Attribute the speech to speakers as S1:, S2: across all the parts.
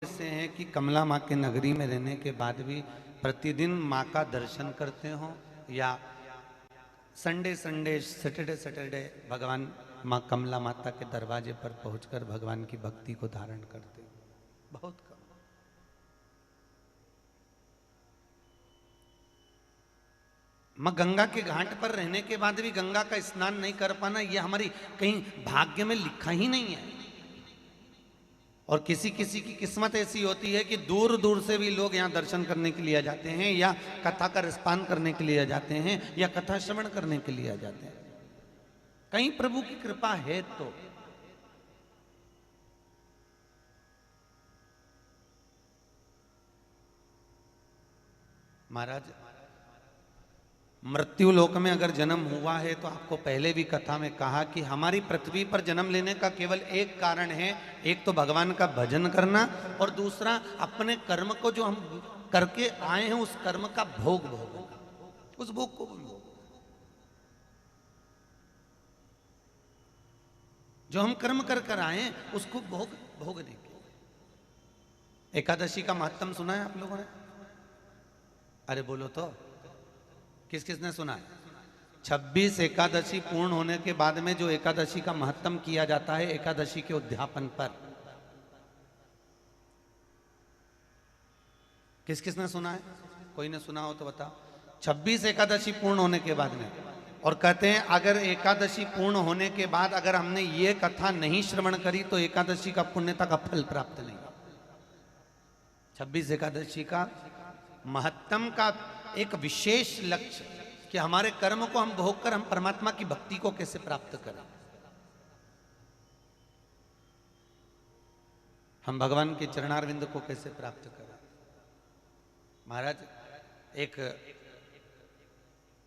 S1: ऐसे हैं कि कमला माँ के नगरी में रहने के बाद भी प्रतिदिन माँ का दर्शन करते हो या संडे संडे सैटरडे सैटरडे भगवान माँ कमला माता के दरवाजे पर पहुंचकर भगवान की भक्ति को धारण करते हो? बहुत कम। माँ गंगा के घाट पर रहने के बाद भी गंगा का स्नान नहीं कर पाना, यह हमारी कहीं भाग्य में लिखा ही नहीं है। और किसी किसी की किस्मत ऐसी होती है कि दूर दूर से भी लोग यहाँ दर्शन करने के लिए आ जाते हैं, या कथा का रसपान करने के लिए आ जाते हैं, या कथा श्रवण करने के लिए आ जाते हैं। कहीं प्रभु की कृपा है तो। महाराज, मृत्यु लोक में अगर जन्म हुआ है तो आपको पहले भी कथा में कहा कि हमारी पृथ्वी पर जन्म लेने का केवल एक कारण है, एक तो भगवान का भजन करना, और दूसरा अपने कर्म को जो हम करके आए हैं उस कर्म का भोग भोगना, उस भोग को भोग। जो हम कर्म कर कर आए हैं उसको भोग भोगने के। एकादशी का महत्व सुना है आप लोगों ने? अरे बोलो तो, किस किसने सुना है? 26 एकादशी पूर्ण होने के बाद में जो एकादशी का महत्व किया जाता है एकादशी के उद्यापन पर, किस किसने सुना है? कोई ने सुना हो तो बताओ। 26 एकादशी पूर्ण होने के बाद में, और कहते हैं अगर एकादशी पूर्ण होने के बाद अगर हमने ये कथा नहीं श्रवण करी तो एकादशी का पुण्यता का फल प्राप्त नहीं। 26 एकादशी का महत्तम का एक विशेष लक्ष्य कि हमारे कर्म को हम भोग कर हम परमात्मा की भक्ति को कैसे प्राप्त करें, हम भगवान के चरणारविंद को कैसे प्राप्त करें। महाराज, एक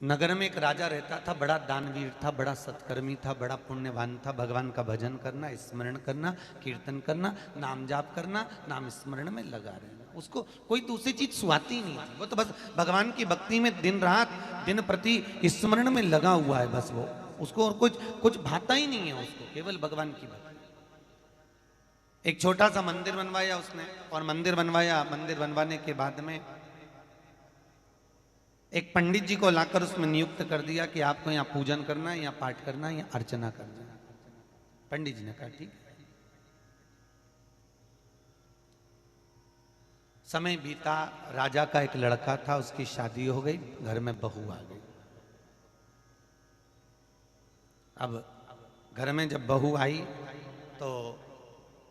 S1: नगर में एक राजा रहता था, बड़ा दानवीर था, बड़ा सत्कर्मी था, बड़ा पुण्यवान था। भगवान का भजन करना, स्मरण करना, कीर्तन करना, नाम जाप करना, नाम स्मरण में लगा रहना, उसको कोई दूसरी चीज सुहाती नहीं थी। वो तो बस भगवान की भक्ति में दिन रात दिन प्रति स्मरण में लगा हुआ है, बस वो, उसको और कुछ कुछ भाता ही नहीं है उसको, केवल भगवान की भक्ति। एक छोटा सा मंदिर बनवाया उसने, और मंदिर बनवाने के बाद में एक पंडित जी को लाकर उसमें नियुक्त कर दिया कि आपको यहाँ पूजन करना है, यहाँ पाठ करना है, यहाँ अर्चना करना है। पंडित जी ने कहा ठीक है। समय बीता, राजा का एक लड़का था, उसकी शादी हो गई, घर में बहू आ गई। अब घर में जब बहू आई तो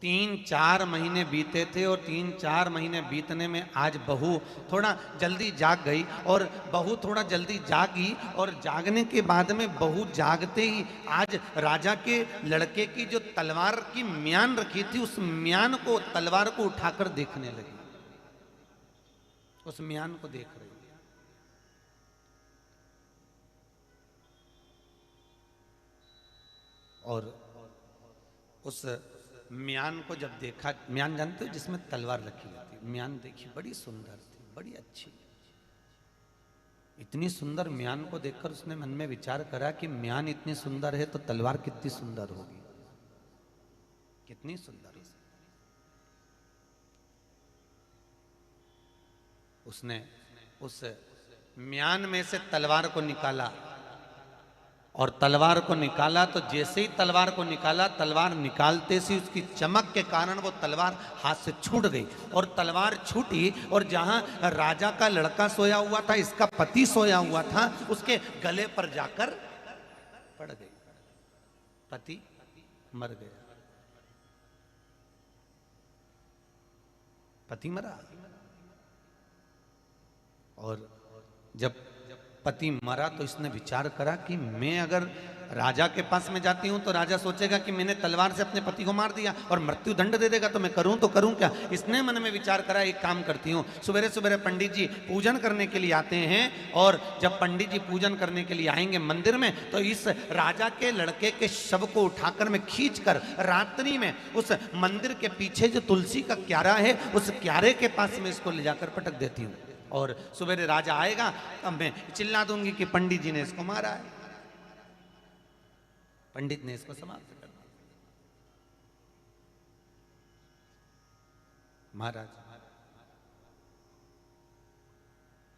S1: 3-4 महीने बीते थे, और 3-4 महीने बीतने में आज बहू थोड़ा जल्दी जाग गई, और बहू थोड़ा जल्दी जागी, और जागने के बाद में बहू जागते ही आज राजा के लड़के की जो तलवार की म्यान रखी थी उस म्यान को, तलवार को उठाकर देखने लगी, उस म्यान को देख रही। और उस म्यान को जब देखा, म्यान जानते हो जिसमें तलवार रखी जाती है, म्यान देखी, बड़ी सुंदर थी, बड़ी अच्छी। इतनी सुंदर म्यान को देखकर उसने मन में विचार करा कि म्यान इतनी सुंदर है तो तलवार कितनी सुंदर होगी, कितनी सुंदर होगी। उसने उस म्यान में से तलवार को निकाला, और तलवार को निकाला तो जैसे ही तलवार को निकाला, तलवार निकालते से उसकी चमक के कारण वो तलवार हाथ से छूट गई, और तलवार छूटी, और जहां राजा का लड़का सोया हुआ था, इसका पति सोया हुआ था, उसके गले पर जाकर पड़ गई, पति मर गया, पति मरा। और जब पति मरा तो इसने विचार करा कि मैं अगर राजा के पास में जाती हूं तो राजा सोचेगा कि मैंने तलवार से अपने पति को मार दिया और मृत्यु दंड दे देगा, तो मैं करूं तो करूं क्या। इसने मन में विचार करा, एक काम करती हूं, सवेरे सवेरे पंडित जी पूजन करने के लिए आते हैं, और जब पंडित जी पूजन करने के लिए आएंगे मंदिर में तो इस राजा के लड़के के शव को उठाकर मैं खींच कर रात्रि में उस मंदिर के पीछे जो तुलसी का क्यारा है उस क्यारे के पास में इसको ले जाकर पटक देती हूँ, और सवेरे राजा आएगा तब मैं चिल्ला दूंगी कि पंडित जी ने इसको मारा है, पंडित ने इसको समाप्त कर दिया। महाराज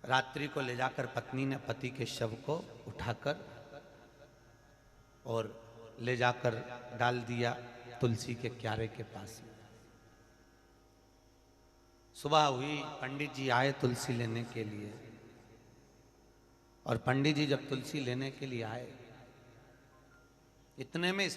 S1: रात्रि को ले जाकर पत्नी ने पति के शव को उठाकर और ले जाकर डाल दिया तुलसी के क्यारे के पास में। सुबह हुई, पंडित जी आए तुलसी लेने के लिए, और पंडित जी जब तुलसी लेने के लिए आए, इतने में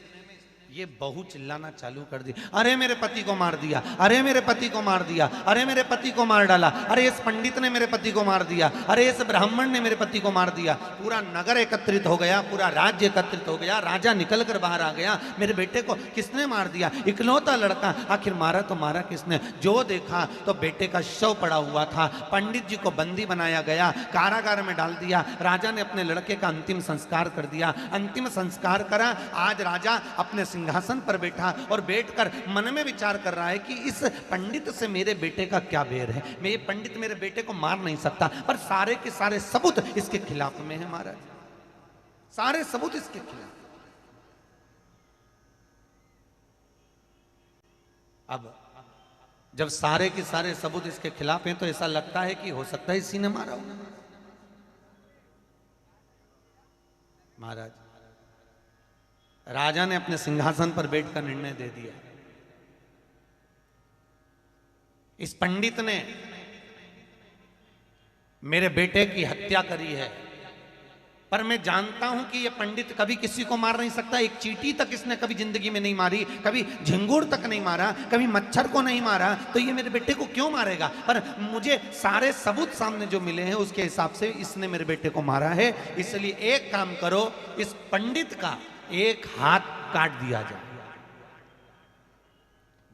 S1: ये बहू चिल्लाना चालू कर दी, अरे मेरे पति को मार दिया, अरे मेरे पति को मार दिया, अरे मेरे पति को मार डाला, अरे इस पंडित ने मेरे पति को मार दिया, अरे इस ब्राह्मण ने मेरे पति को मार दिया। पूरा नगर एकत्रित हो गया, पूरा राज्य एकत्रित हो गया, राजा निकल कर बाहर आ गया, मेरे बेटे को किसने मार दिया, इकलौता लड़का, आखिर मारा तो मारा किसने। जो देखा तो बेटे का शव पड़ा हुआ था। पंडित जी को बंदी बनाया गया, कारागार में डाल दिया। राजा ने अपने लड़के का अंतिम संस्कार कर दिया। अंतिम संस्कार करा। आज राजा अपने सिंहासन पर बैठा और बैठकर मन में विचार कर रहा है कि इस पंडित से मेरे बेटे का क्या बैर है। मैं ये पंडित मेरे बेटे को मार नहीं सकता, पर सारे के सारे सबूत इसके खिलाफ में है महाराज, सारे सबूत इसके खिलाफ। अब जब सारे के सारे सबूत इसके खिलाफ हैं तो ऐसा लगता है कि हो सकता है इसी ने मारा होगा। महाराज राजा ने अपने सिंहासन पर बैठकर निर्णय दे दिया, इस पंडित ने मेरे बेटे की हत्या करी है, पर मैं जानता हूं कि यह पंडित कभी किसी को मार नहीं सकता। एक चींटी तक इसने कभी जिंदगी में नहीं मारी, कभी झिंगुर तक नहीं मारा, कभी मच्छर को नहीं मारा, तो ये मेरे बेटे को क्यों मारेगा। पर मुझे सारे सबूत सामने जो मिले हैं उसके हिसाब से इसने मेरे बेटे को मारा है। इसलिए एक काम करो, इस पंडित का एक हाथ काट दिया जाए।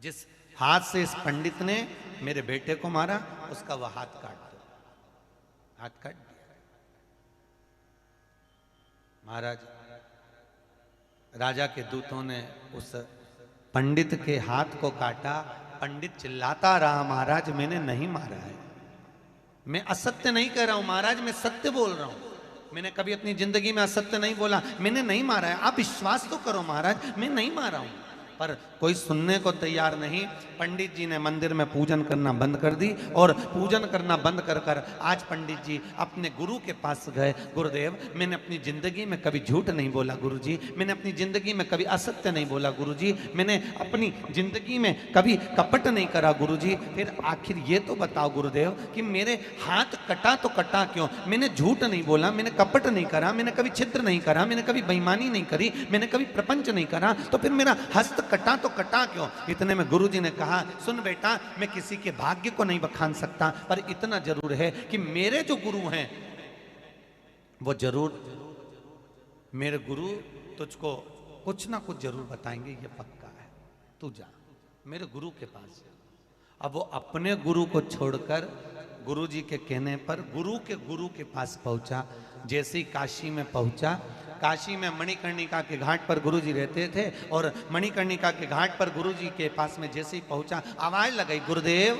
S1: जिस हाथ से इस पंडित ने मेरे बेटे को मारा उसका वह हाथ काट दो। हाथ काट दिया। महाराज राजा के दूतों ने उस पंडित के हाथ को काटा। पंडित चिल्लाता रहा, महाराज मैंने नहीं मारा है, मैं असत्य नहीं कह रहा हूं महाराज, मैं सत्य बोल रहा हूं, मैंने कभी अपनी जिंदगी में असत्य नहीं बोला, मैंने नहीं मारा है, आप विश्वास तो करो महाराज, मैं नहीं मारा हूं। पर कोई सुनने को तैयार नहीं। पंडित जी ने मंदिर में पूजन करना बंद कर दी, और पूजन करना बंद कर कर आज पंडित जी अपने गुरु के पास गए। गुरुदेव मैंने अपनी जिंदगी में कभी झूठ नहीं बोला गुरुजी, मैंने अपनी जिंदगी में कभी असत्य नहीं बोला गुरुजी, मैंने अपनी जिंदगी में कभी कपट नहीं करा गुरुजी। फिर आखिर ये तो बताओ गुरुदेव कि मेरे हाथ कटा तो कटा क्यों। मैंने झूठ नहीं बोला, मैंने कपट नहीं करा, मैंने कभी छिद्र नहीं करा, मैंने कभी बेईमानी नहीं करी, मैंने कभी प्रपंच नहीं करा, तो फिर मेरा हस्त कटा तो कटा क्यों। इतने में गुरुजी ने कहा, सुन बेटा मैं किसी के भाग्य को नहीं बखान सकता, पर इतना जरूर है कि मेरे जो गुरु हैं वो जरूर, मेरे गुरु तुझको कुछ ना कुछ जरूर बताएंगे, ये पक्का है, तू जा मेरे गुरु के पास। अब वो अपने गुरु को छोड़कर गुरुजी के कहने पर गुरु के पास पहुंचा। जैसे ही काशी में पहुंचा, काशी में मणिकर्णिका के घाट पर गुरुजी रहते थे, और मणिकर्णिका के घाट पर गुरुजी के पास में जैसे ही पहुंचा आवाज लगाई, गुरुदेव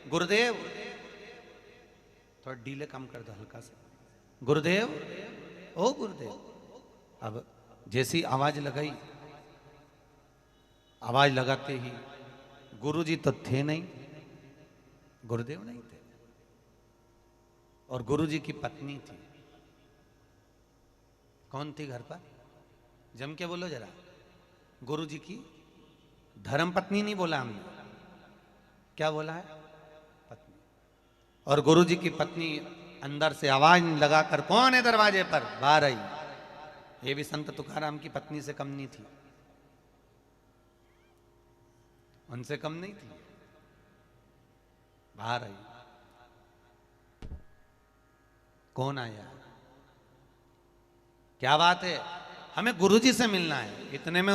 S1: गुरुदेव। थोड़ा डीले कम कर दो हल्का सा, गुरुदेव ओ गुरुदेव। अब जैसी आवाज लगाई, आवाज लगाते ही गुरुजी तो थे नहीं, गुरुदेव नहीं थे, और गुरुजी की पत्नी थी। कौन थी घर पर, जम के बोलो जरा। गुरुजी की धर्म पत्नी नहीं बोला हमने, क्या बोला है, पत्नी। और गुरुजी की पत्नी अंदर से आवाज लगाकर, कौन है दरवाजे पर, बाहर आई। ये भी संत तुकाराम की पत्नी से कम नहीं थी, उनसे कम नहीं थी, बाहर आई। कौन आया, क्या बात है, हमें गुरुजी से मिलना है। इतने में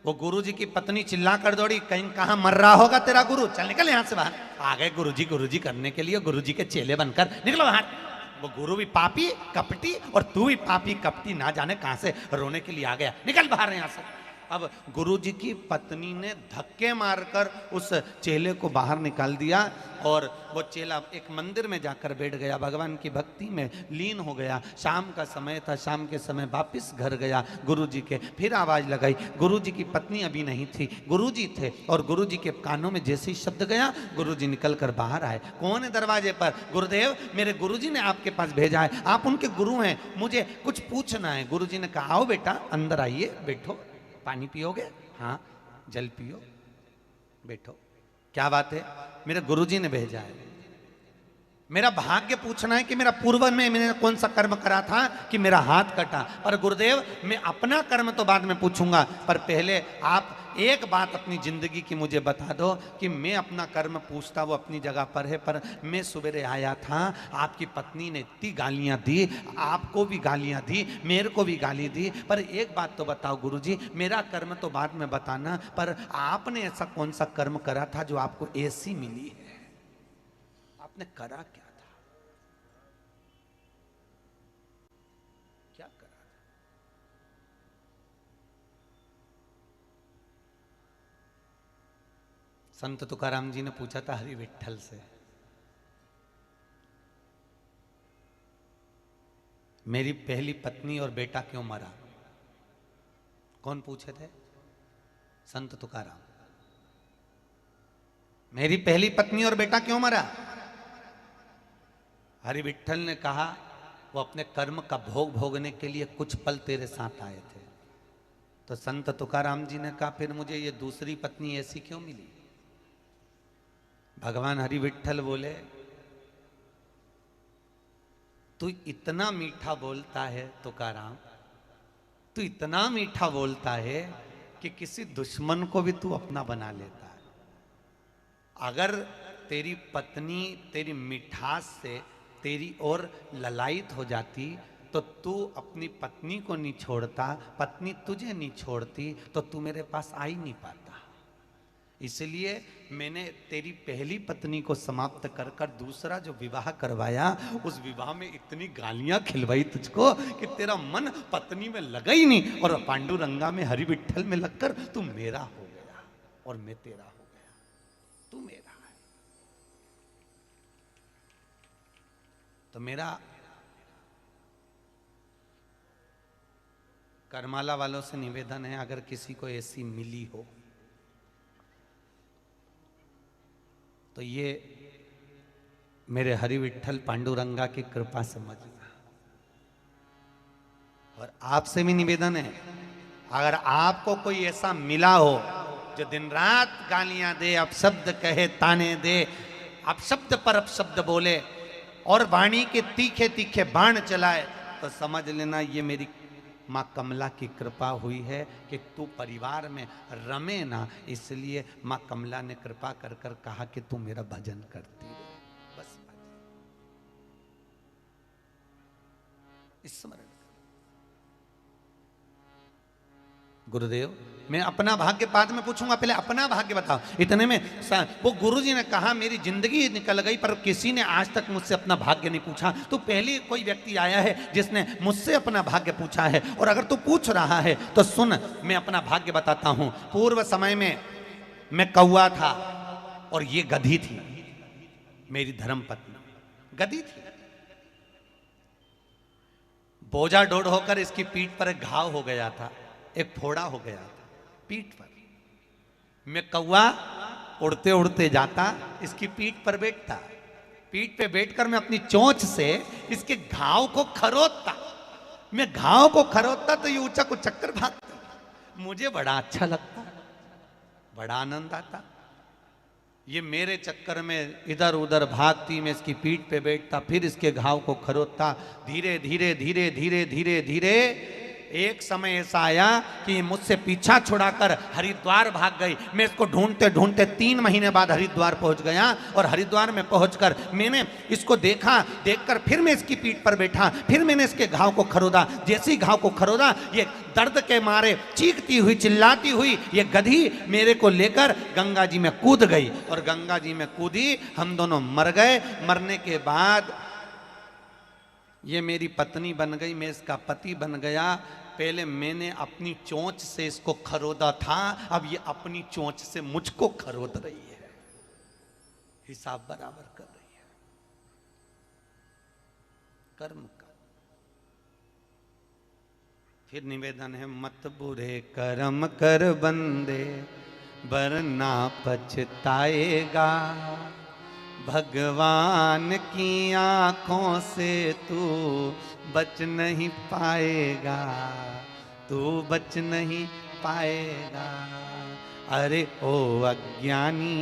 S1: वो गुरुजी की पत्नी चिल्ला कर दौड़ी, कहीं कहां मर रहा होगा तेरा गुरु, चल निकल यहां से बाहर। आ गए गुरुजी गुरुजी करने के लिए, गुरुजी के चेले बनकर, निकलो बाहर। वो गुरु भी पापी कपटी और तू भी पापी कपटी, ना जाने कहां से रोने के लिए आ गया, निकल बाहर यहां से। अब गुरुजी की पत्नी ने धक्के मारकर उस चेले को बाहर निकाल दिया और वो चेला एक मंदिर में जाकर बैठ गया, भगवान की भक्ति में लीन हो गया। शाम का समय था, शाम के समय वापस घर गया गुरुजी के, फिर आवाज लगाई। गुरुजी की पत्नी अभी नहीं थी, गुरुजी थे, और गुरुजी के कानों में जैसे ही शब्द गया, गुरुजी निकल कर बाहर आए। कौन है दरवाजे पर? गुरुदेव, मेरे गुरुजी ने आपके पास भेजा है, आप उनके गुरु हैं, मुझे कुछ पूछना है। गुरुजी ने कहा, आओ बेटा, अंदर आइए, बैठो, पानी पियोगे? हाँ, जल पियो, बैठो। क्या बात है? मेरे गुरुजी ने भेजा है, मेरा भाग्य पूछना है कि मेरा पूर्व में मैंने कौन सा कर्म करा था कि मेरा हाथ कटा। पर गुरुदेव, मैं अपना कर्म तो बाद में पूछूंगा, पर पहले आप एक बात अपनी जिंदगी की मुझे बता दो कि मैं अपना कर्म पूछता, वो अपनी जगह पर है, पर मैं सवेरे आया था, आपकी पत्नी ने इतनी गालियां दी, आपको भी गालियां दी, मेरे को भी गाली दी, पर एक बात तो बताओ गुरुजी, मेरा कर्म तो बाद में बताना, पर आपने ऐसा कौन सा कर्म करा था जो आपको ऐसी मिली है? आपने करा क्या था? क्या करा था? संत तुकाराम जी ने पूछा था हरि विठ्ठल से, मेरी पहली पत्नी और बेटा क्यों मरा? कौन पूछे थे? संत तुकाराम। मेरी पहली पत्नी और बेटा क्यों मरा? हरि विठ्ठल ने कहा, वो अपने कर्म का भोग भोगने के लिए कुछ पल तेरे साथ आए थे। तो संत तुकाराम जी ने कहा, फिर मुझे ये दूसरी पत्नी ऐसी क्यों मिली? भगवान हरि विठ्ठल बोले, तू इतना मीठा बोलता है तुकाराम, तू इतना मीठा बोलता है कि किसी दुश्मन को भी तू अपना बना लेता है। अगर तेरी पत्नी तेरी मिठास से तेरी ओर ललायित हो जाती तो तू अपनी पत्नी को नहीं छोड़ता, पत्नी तुझे नहीं छोड़ती, तो तू मेरे पास आ ही नहीं पाता। इसलिए मैंने तेरी पहली पत्नी को समाप्त कर कर दूसरा जो विवाह करवाया, उस विवाह में इतनी गालियां खिलवाई तुझको कि तेरा मन पत्नी में लगा ही नहीं, और पांडुरंगा में हरि विठ्ठल में लगकर तू मेरा हो गया और मैं तेरा हो गया, तू मेरा है। तो मेरा करमाला वालों से निवेदन है, अगर किसी को ऐसी मिली हो तो ये मेरे हरि विठ्ठल पांडुरंगा की कृपा समझना। और आपसे भी निवेदन है, अगर आपको कोई ऐसा मिला हो जो दिन रात गालियां दे, अपशब्द कहे, ताने दे, अपशब्द पर अपशब्द बोले और वाणी के तीखे तीखे बाण चलाए, तो समझ लेना ये मेरी माँ कमला की कृपा हुई है कि तू परिवार में रमे ना, इसलिए माँ कमला ने कृपा कर कर कहा कि तू मेरा भजन करती रहे, बस स्मरण। गुरुदेव, मैं अपना भाग्य बाद में पूछूंगा, पहले अपना भाग्य बताओ। इतने में वो गुरुजी ने कहा, मेरी जिंदगी निकल गई पर किसी ने आज तक मुझसे अपना भाग्य नहीं पूछा। तो पहले कोई व्यक्ति आया है जिसने मुझसे अपना भाग्य पूछा है, और अगर तू पूछ रहा है तो सुन, मैं अपना भाग्य बताता हूं। पूर्व समय में मैं कौआ था और ये गधी थी, मेरी धर्मपत्नी गधी थी। बोझा डोड होकर इसकी पीठ पर एक घाव हो गया था, एक फोड़ा हो गया था पीठ पर। मैं कौआ उड़ते उड़ते जाता, इसकी पीठ पर बैठता, पीठ पे बैठकर मैं अपनी चोंच से इसके घाव को खरोदता। मैं घाव को खरोदता तो ये ऊंचा को चक्कर भागता। मुझे बड़ा अच्छा लगता, बड़ा आनंद आता। ये मेरे चक्कर में इधर उधर भागती, मैं इसकी पीठ पे बैठता, फिर इसके घाव को खरोदता। धीरे धीरे धीरे धीरे धीरे धीरे एक समय ऐसा आया कि मुझसे पीछा छुड़ाकर हरिद्वार भाग गई। मैं इसको ढूंढते ढूंढते 3 महीने बाद हरिद्वार पहुंच गया, और हरिद्वार में पहुंचकर मैंने इसको देखा। देखकर फिर मैं इसकी पीठ पर बैठा, फिर मैंने इसके घाव को खरोदा। जैसे ही घाव को खरोदा, ये दर्द के मारे चीखती हुई चिल्लाती हुई ये गधी मेरे को लेकर गंगा जी में कूद गई, और गंगा जी में कूदी, हम दोनों मर गए। मरने के बाद ये मेरी पत्नी बन गई, मैं इसका पति बन गया। पहले मैंने अपनी चोंच से इसको खरोदा था, अब ये अपनी चोंच से मुझको खरोद रही है, हिसाब बराबर कर रही है कर्म का। फिर निवेदन है, मत बुरे कर्म कर बंदे वरना पछताएगा, भगवान की आंखों से तू बच नहीं पाएगा, तू बच नहीं पाएगा। अरे ओ अज्ञानी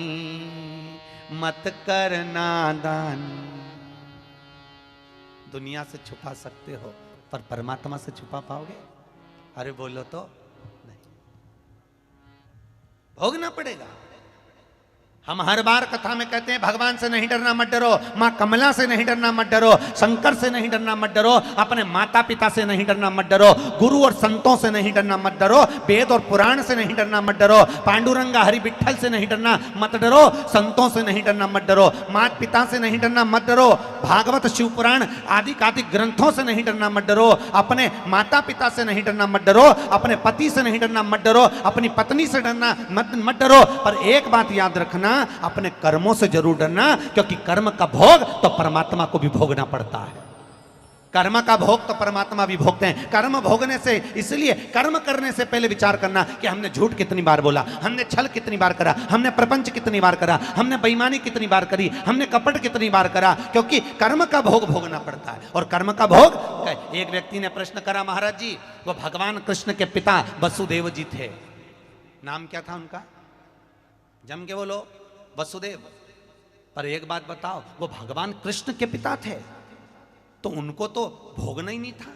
S1: मत कर नादानी। दुनिया से छुपा सकते हो पर परमात्मा से छुपा पाओगे? अरे बोलो तो नहीं, भोगना पड़ेगा। हम हर बार कथा में कहते हैं भगवान से नहीं डरना मत डरो, मां कमला से नहीं डरना मत डरो, शंकर से नहीं डरना मत डरो, अपने माता पिता से नहीं डरना मत डरो, गुरु और संतों से नहीं डरना मत डरो, वेद और पुराण से नहीं डरना मत डरो, पांडुरंगा हरि विठल से नहीं डरना मत डरो, संतों से नहीं डरना मत डरो, माता पिता से नहीं डरना मत डरो, भागवत शिव पुराण आदि कादि ग्रंथों से नहीं डरना मत डरो, अपने माता पिता से नहीं डरना मत डरो, अपने पति से नहीं डरना मत डरो, अपनी पत्नी से डरना मत डरो। पर एक बात याद रखना, अपने कर्मों से जरूर डरना, क्योंकि कर्म का भोग तो परमात्मा को भी भोगना पड़ता है। कर्म का भोग तो परमात्मा भी भोगते हैं। कर्म भोगने से, इसलिए कर्म करने से पहले विचार करना कि हमने झूठ कितनी बार बोला, हमने छल कितनी बार करा, हमने प्रपंच कितनी बार करा, हमने बेईमानी कितनी बार करी, हमने कपट कितनी बार करा, क्योंकि कर्म का भोग भोगना पड़ता है। और कर्म का भोग, एक व्यक्ति ने प्रश्न करा, महाराज जी वो भगवान कृष्ण के पिता वसुदेव जी थे, नाम क्या था उनका? जम के बोलो, वसुदेव। पर एक बात बताओ, वो भगवान कृष्ण के पिता थे तो उनको तो भोगना ही नहीं था।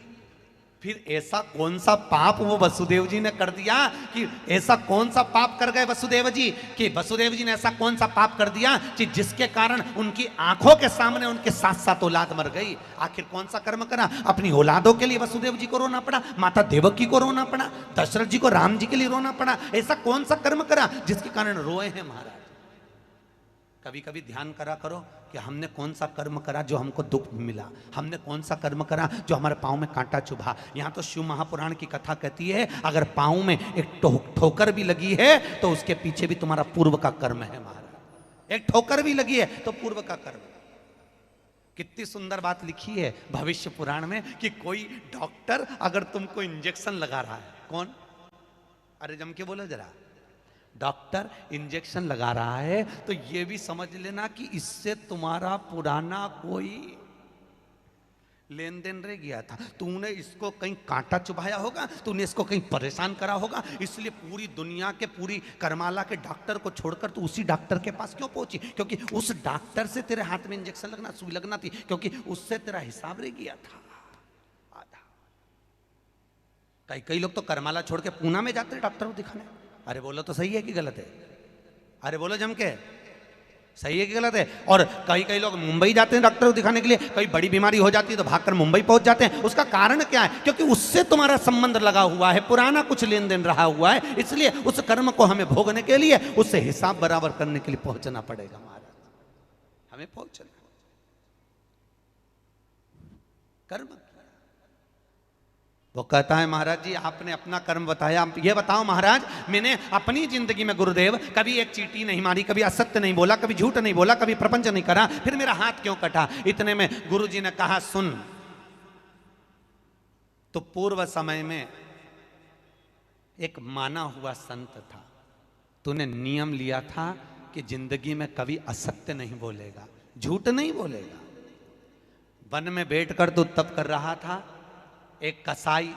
S1: फिर ऐसा कौन सा पाप वो वसुदेव जी ने कर दिया कि ऐसा कौन सा पाप कर गए वसुदेव जी कि वसुदेव जी ने ऐसा कौन सा पाप कर दिया कि जिसके कारण उनकी आंखों के सामने उनके 7-7 औलाद मर गई? आखिर कौन सा कर्म करा? अपनी औलादों के लिए वसुदेव जी को रोना पड़ा, माता देवकी को रोना पड़ा, दशरथ जी को राम जी के लिए रोना पड़ा। ऐसा कौन सा कर्म करा जिसके कारण रोए हैं महाराज? कभी कभी ध्यान करा करो कि हमने कौन सा कर्म करा जो हमको दुख मिला, हमने कौन सा कर्म करा जो हमारे पाँव में कांटा चुभा। यहाँ तो शिव महापुराण की कथा कहती है, अगर पाँव में एक ठोकर भी लगी है तो उसके पीछे भी तुम्हारा पूर्व का कर्म है महाराज। एक ठोकर भी लगी है तो पूर्व का कर्म। कितनी सुंदर बात लिखी है भविष्य पुराण में कि कोई डॉक्टर अगर तुमको इंजेक्शन लगा रहा है, कौन? अरे जम के बोलो जरा, डॉक्टर इंजेक्शन लगा रहा है तो ये भी समझ लेना कि इससे तुम्हारा पुराना कोई लेन देन रह गया था। तूने इसको कहीं कांटा चुभाया होगा, तूने इसको कहीं परेशान करा होगा, इसलिए पूरी दुनिया के, पूरी करमाला के डॉक्टर को छोड़कर तू उसी डॉक्टर के पास क्यों पहुंची? क्योंकि उस डॉक्टर से तेरे हाथ में इंजेक्शन लगना, सुई लगना थी, क्योंकि उससे तेरा हिसाब रह गया था आधा। कई लोग तो करमाला छोड़ के पूना में जाते हैं डॉक्टर को दिखाने। अरे बोलो तो सही है कि गलत है? अरे बोलो जम के, सही है कि गलत है? और कई लोग मुंबई जाते हैं डॉक्टर को दिखाने के लिए, कई बड़ी बीमारी हो जाती है तो भागकर मुंबई पहुंच जाते हैं। उसका कारण क्या है? क्योंकि उससे तुम्हारा संबंध लगा हुआ है, पुराना कुछ लेन देन रहा हुआ है, इसलिए उस कर्म को हमें भोगने के लिए, उससे हिसाब बराबर करने के लिए पहुंचना पड़ेगा महाराज, हमें पहुंचना। कर्म वो कहता है, महाराज जी आपने अपना कर्म बताया, ये बताओ महाराज, मैंने अपनी जिंदगी में गुरुदेव कभी एक चींटी नहीं मारी, कभी असत्य नहीं बोला, कभी झूठ नहीं बोला, कभी प्रपंच नहीं करा, फिर मेरा हाथ क्यों कटा? इतने में गुरुजी ने कहा, सुन, तो पूर्व समय में एक माना हुआ संत था, तूने नियम लिया था कि जिंदगी में कभी असत्य नहीं बोलेगा, झूठ नहीं बोलेगा। वन में बैठकर तू तप कर रहा था, एक कसाई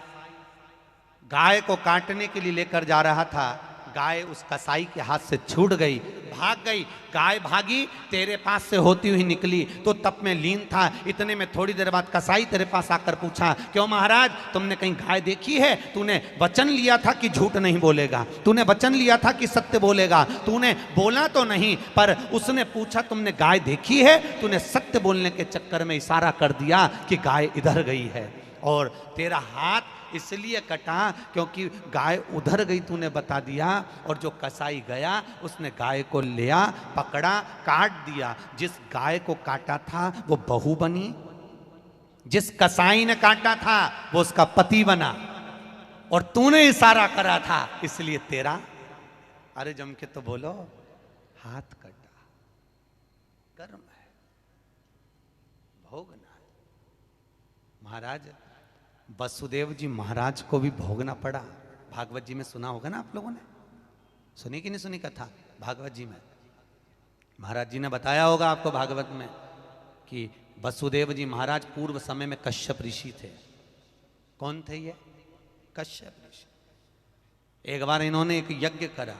S1: गाय को काटने के लिए लेकर जा रहा था, गाय उस कसाई के हाथ से छूट गई, भाग गई। गाय भागी, तेरे पास से होती हुई निकली, तो तप में लीन था। इतने में थोड़ी देर बाद कसाई तेरे पास आकर पूछा, क्यों महाराज तुमने कहीं गाय देखी है? तूने वचन लिया था कि झूठ नहीं बोलेगा, तूने वचन लिया था कि सत्य बोलेगा, तूने बोला तो नहीं, पर उसने पूछा तुमने गाय देखी है? तूने सत्य बोलने के चक्कर में इशारा कर दिया कि गाय इधर गई है, और तेरा हाथ इसलिए कटा क्योंकि गाय उधर गई, तूने बता दिया। और जो कसाई गया उसने गाय को लिया, पकड़ा, काट दिया। जिस गाय को काटा था वो बहू बनी, जिस कसाई ने काटा था वो उसका पति बना। और तूने इशारा करा था इसलिए तेरा, अरे जम के तो बोलो, हाथ कटा। कर्म है, भोगना है। महाराज वसुदेव जी महाराज को भी भोगना पड़ा। भागवत जी में सुना होगा ना आप लोगों ने, सुनी कि नहीं सुनी कथा भागवत जी में? महाराज जी ने बताया होगा आपको भागवत में कि वसुदेव जी महाराज पूर्व समय में कश्यप ऋषि थे। कौन थे ये? कश्यप ऋषि। एक बार इन्होंने एक यज्ञ करा।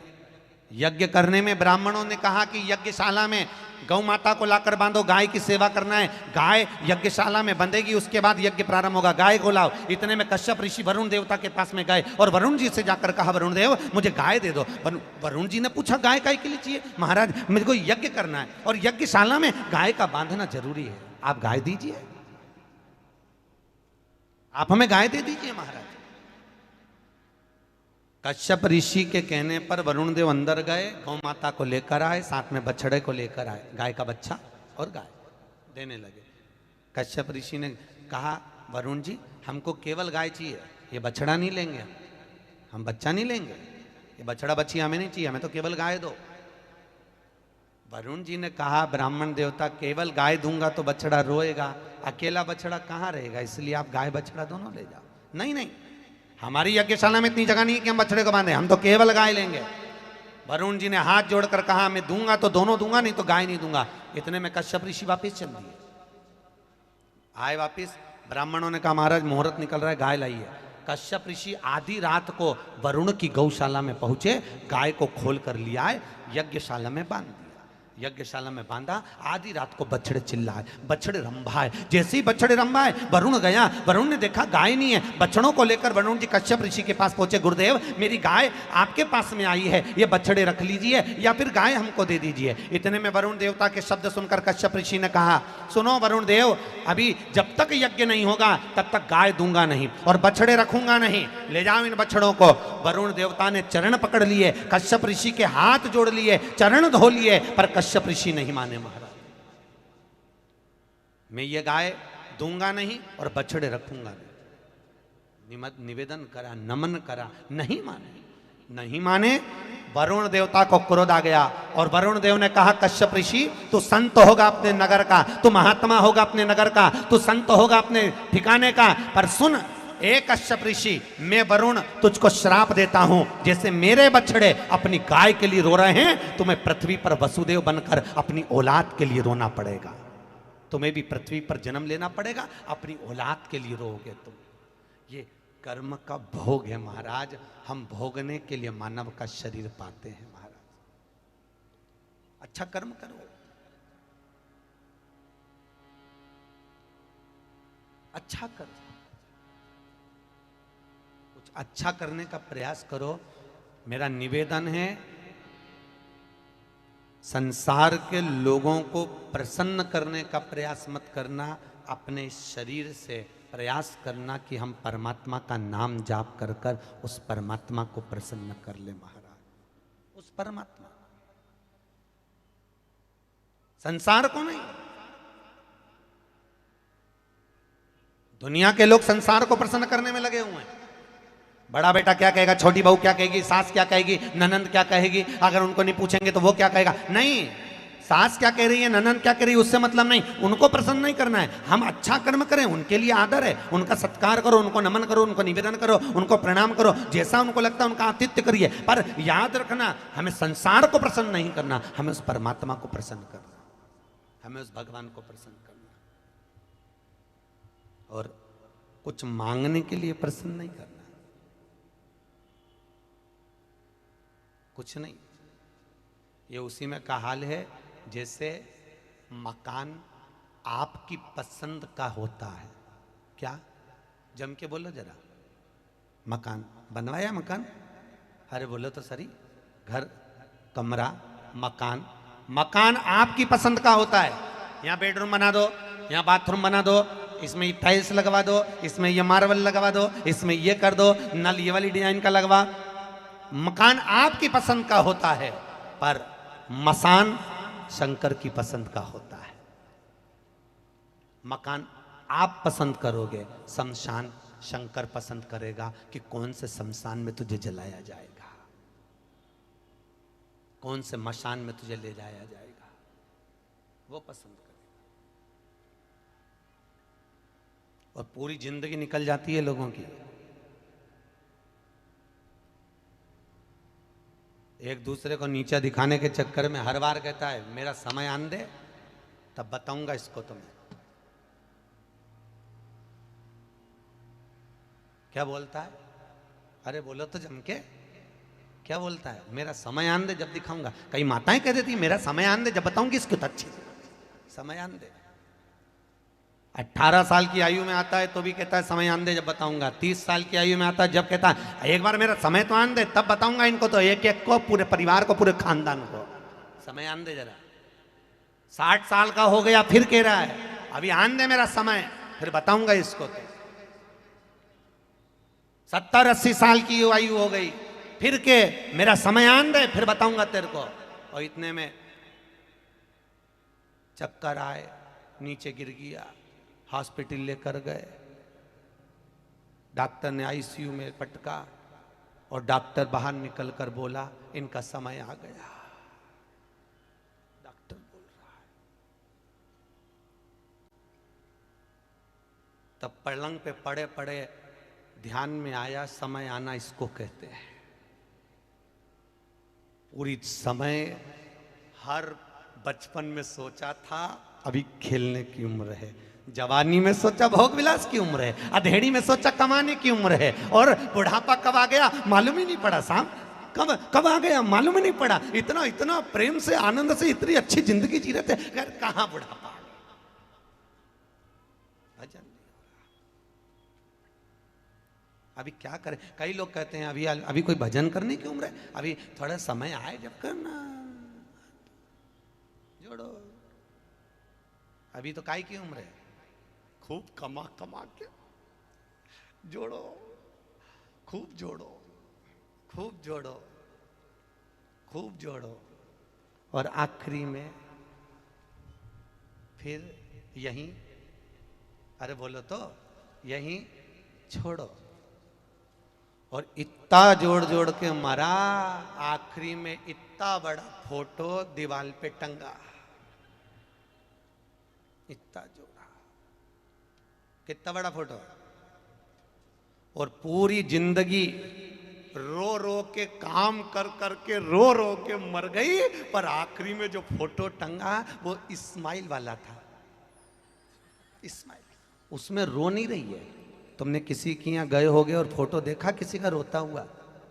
S1: यज्ञ करने में ब्राह्मणों ने कहा कि यज्ञशाला में गौ माता को लाकर बांधो, गाय की सेवा करना है। गाय यज्ञशाला में बंधेगी, उसके बाद यज्ञ प्रारंभ होगा, गाय को लाओ। इतने में कश्यप ऋषि वरुण देवता के पास में गए और वरुण जी से जाकर कहा, वरुण देव मुझे गाय दे दो। वरुण जी ने पूछा गाय काय के लिए चाहिए? महाराज मुझे को यज्ञ करना है और यज्ञशाला में गाय का बांधना जरूरी है, आप गाय दीजिए, आप हमें गाय दे दीजिए। महाराज कश्यप ऋषि के कहने पर वरुण देव अंदर गए, गौ माता को लेकर आए, साथ में बछड़े को लेकर आए, गाय का बच्चा और गाय देने लगे। कश्यप ऋषि ने कहा, वरुण जी हमको केवल गाय चाहिए, ये बछड़ा नहीं लेंगे, हम बच्चा नहीं लेंगे, ये बछड़ा बच्ची हमें नहीं चाहिए, हमें तो केवल गाय दो। वरुण जी ने कहा, ब्राह्मण देवता केवल गाय दूंगा तो बछड़ा रोएगा, अकेला बछड़ा कहाँ रहेगा, इसलिए आप गाय बछड़ा दोनों ले जाओ। नहीं नहीं, हमारी यज्ञशाला में इतनी जगह नहीं है कि हम बछड़े को बांधे, हम तो केवल गाय लेंगे। वरुण जी ने हाथ जोड़कर कहा, मैं दूंगा तो दोनों दूंगा, नहीं तो गाय नहीं दूंगा। इतने में कश्यप ऋषि वापिस चल दिए। आए वापिस, ब्राह्मणों ने कहा महाराज मुहूर्त निकल रहा है, गाय लाइए। कश्यप ऋषि आधी रात को वरुण की गौशाला में पहुंचे, गाय को खोल कर लिया आए, यज्ञशाला में बांध दिया। यज्ञशाला में बांधा, आधी रात को बछड़े चिल्लाए, बछड़े रंभाए। जैसे ही बछड़े रंभाए, वरुण गया, वरुण ने देखा गाय नहीं है। बछड़ों को लेकर वरुण जी कश्यप ऋषि के पास पहुंचे, गुरुदेव मेरी गाय आपके पास में आई है, ये बछड़े रख लीजिए या फिर गाय हमको दे दीजिए। इतने में वरुण देवता के शब्द सुनकर कश्यप ऋषि ने कहा, सुनो वरुण देव, अभी जब तक यज्ञ नहीं होगा तब तक गाय दूंगा नहीं और बछड़े रखूंगा नहीं, ले जाओ इन बछड़ों को। वरुण देवता ने चरण पकड़ लिए, कश्यप ऋषि के हाथ जोड़ लिए, चरण धो लिए, पर कश्यप ऋषि नहीं माने। महाराज मैं ये गाय दूंगा नहीं और बछड़े रखूंगा नहीं। निवेदन करा, नमन करा, नहीं माने, नहीं माने। वरुण देवता को क्रोध आ गया और वरुण देव ने कहा, कश्यप ऋषि तू संत होगा अपने नगर का, तू महात्मा होगा अपने नगर का, तू संत होगा अपने ठिकाने का, पर सुन एक कश्यप ऋषि, मैं वरुण तुझको श्राप देता हूं, जैसे मेरे बछड़े अपनी गाय के लिए रो रहे हैं, तुम्हें पृथ्वी पर वसुदेव बनकर अपनी औलाद के लिए रोना पड़ेगा। तुम्हें भी पृथ्वी पर जन्म लेना पड़ेगा, अपनी औलाद के लिए रोगे तुम। ये कर्म का भोग है महाराज, हम भोगने के लिए मानव का शरीर पाते हैं। महाराज अच्छा कर्म करो, अच्छा करो, अच्छा करने का प्रयास करो। मेरा निवेदन है, संसार के लोगों को प्रसन्न करने का प्रयास मत करना, अपने शरीर से प्रयास करना कि हम परमात्मा का नाम जाप कर कर उस परमात्मा को प्रसन्न कर ले। महाराज उस परमात्मा, संसार को नहीं। दुनिया के लोग संसार को प्रसन्न करने में लगे हुए हैं। बड़ा बेटा क्या कहेगा, छोटी बहू क्या कहेगी, सास क्या कहेगी, ननंद क्या कहेगी, अगर उनको नहीं पूछेंगे तो वो क्या कहेगा। नहीं, सास क्या कह रही है, ननंद क्या कह रही है, उससे मतलब नहीं, उनको प्रसन्न नहीं करना है। हम अच्छा कर्म करें, उनके लिए आदर है, उनका सत्कार करो, उनको नमन करो, उनको निवेदन करो, उनको प्रणाम करो, जैसा उनको लगता है उनका आतिथ्य करिए। पर याद रखना, हमें संसार को प्रसन्न नहीं करना, हमें उस परमात्मा को प्रसन्न करना, हमें उस भगवान को प्रसन्न करना, और कुछ मांगने के लिए प्रसन्न नहीं करना, कुछ नहीं। ये उसी में का हाल है जैसे मकान आपकी पसंद का होता है। क्या? जम के बोलो जरा। मकान बनवाया, मकान, अरे बोलो तो सही। घर, कमरा, मकान, मकान आपकी पसंद का होता है। यहाँ बेडरूम बना दो, यहाँ बाथरूम बना दो, इसमें ये टाइल्स लगवा दो, इसमें ये मार्बल लगवा दो, इसमें ये कर दो, नल ये वाली डिजाइन का लगवा। मकान आपकी पसंद का होता है, पर मसान शंकर की पसंद का होता है। मकान आप पसंद करोगे, शमशान शंकर पसंद करेगा कि कौन से शमशान में तुझे जलाया जाएगा, कौन से मशान में तुझे ले जाया जाएगा, वो पसंद करेगा। और पूरी जिंदगी निकल जाती है लोगों की, एक दूसरे को नीचा दिखाने के चक्कर में। हर बार कहता है मेरा समय आन दे तब बताऊंगा इसको तुम्हें। क्या बोलता है? अरे बोलो तो जम के, क्या बोलता है? मेरा समय आन दे जब दिखाऊंगा। कई माताएं कह देती मेरा समय आन दे जब बताऊंगी इसको तो अच्छी समय आन दे। 18 साल की आयु में आता है तो भी कहता है समय आन दे जब बताऊंगा। 30 साल की आयु में आता है जब कहता है एक बार मेरा समय तो आन दे तब बताऊंगा इनको, तो एक एक को, पूरे परिवार को, पूरे खानदान को समय आन दे जरा। 60 साल का हो गया फिर कह रहा है अभी आन दे मेरा समय फिर बताऊंगा इसको। तो 70-80 साल की आयु हो गई फिर के मेरा समय आन दे फिर बताऊंगा तेरे को। और इतने में चक्कर आए, नीचे गिर गया, हॉस्पिटल लेकर गए, डॉक्टर ने आईसीयू में पटका और डॉक्टर बाहर निकलकर बोला इनका समय आ गया। डॉक्टर बोल रहा है। तब पलंग पे पड़े पड़े ध्यान में आया समय आना इसको कहते हैं। पूरी समय हर बचपन में सोचा था अभी खेलने की उम्र है, जवानी में सोचा भोग विलास की उम्र है, अधेड़ी में सोचा कमाने की उम्र है, और बुढ़ापा कब आ गया मालूम ही नहीं पड़ा। साहब कब कब आ गया मालूम ही नहीं पड़ा। इतना इतना प्रेम से आनंद से इतनी अच्छी जिंदगी जी रहे थे, खैर कहां बुढ़ापा। भजन अभी क्या करें। कई लोग कहते हैं अभी अभी कोई भजन करने की उम्र है, अभी थोड़ा समय आए जब करना। जोड़ो, अभी तो काय की उम्र है, खूब कमा कमा के जोड़ो, खूब जोड़ो, खूब जोड़ो, खूब जोड़ो, और आखिरी में फिर यहीं, अरे बोलो तो यहीं छोड़ो। और इतना जोड़ जोड़ के मरा, आखिरी में इतना बड़ा फोटो दीवार पे टंगा, इतना जोड़ा, कितना बड़ा फोटो। और पूरी जिंदगी रो रो के काम कर कर के रो रो के मर गई, पर आखिरी में जो फोटो टंगा वो इस्माइल वाला था। इस्माइल, उसमें रो नहीं रही है। तुमने किसी के यहाँ गए होगे और फोटो देखा किसी का रोता हुआ?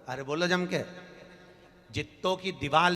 S1: अरे बोलो जम के, जित्तों की दीवार